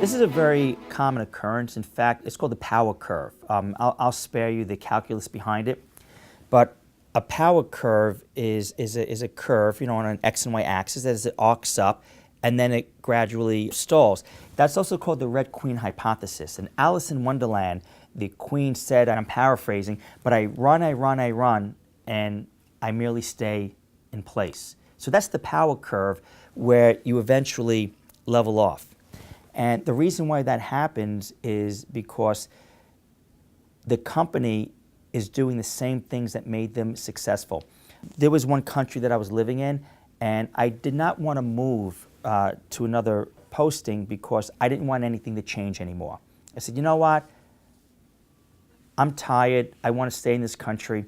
This is a very common occurrence. In fact, it's called the power curve. I'll spare you the calculus behind it, but a power curve is a curve, on an x and y axis as it arcs up, and then it gradually stalls. That's also called the Red Queen hypothesis. In Alice in Wonderland, the queen said, and I'm paraphrasing, but I run, and I merely stay in place. So that's the power curve where you eventually level off. And the reason why that happens is because the company is doing the same things that made them successful. There was one country that I was living in, and I did not want to move to another posting because I didn't want anything to change anymore. I said, you know what? I'm tired. I want to stay in this country.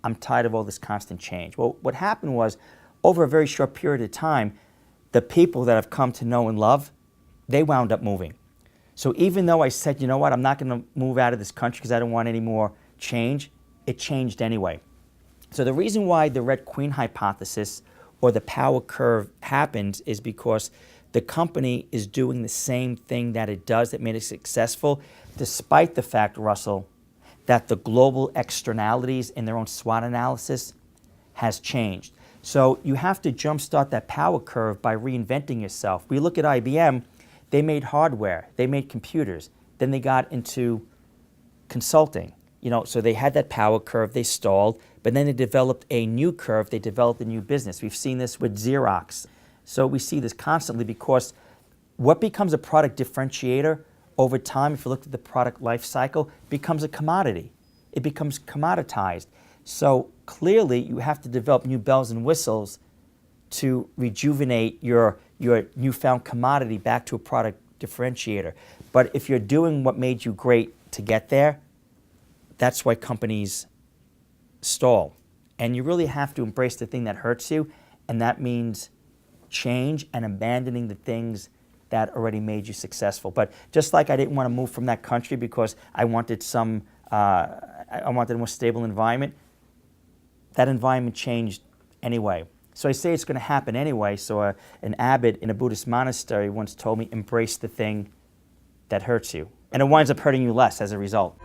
I'm tired of all this constant change. Well, what happened was, over a very short period of time, the people that I've come to know and love, they wound up moving. So even though I said, you know what, I'm not going to move out of this country because I don't want any more change, it changed anyway. So the reason why the Red Queen hypothesis or the power curve happens is because the company is doing the same thing that it does that made it successful, despite the fact, Russell, that the global externalities in their own SWOT analysis has changed. So you have to jumpstart that power curve by reinventing yourself. We look at IBM, they made hardware, they made computers, then they got into consulting. So they had that power curve, they stalled, but then they developed a new curve, they developed a new business. We've seen this with Xerox. So we see this constantly because what becomes a product differentiator over time, if you look at the product life cycle, becomes a commodity. It becomes commoditized. So clearly you have to develop new bells and whistles to rejuvenate your newfound commodity back to a product differentiator. But if you're doing what made you great to get there, that's why companies stall. And you really have to embrace the thing that hurts you, and that means change and abandoning the things that already made you successful. But just like I didn't want to move from that country because I wanted I wanted a more stable environment, that environment changed anyway. So I say it's going to happen anyway. So an abbot in a Buddhist monastery once told me, embrace the thing that hurts you. And it winds up hurting you less as a result.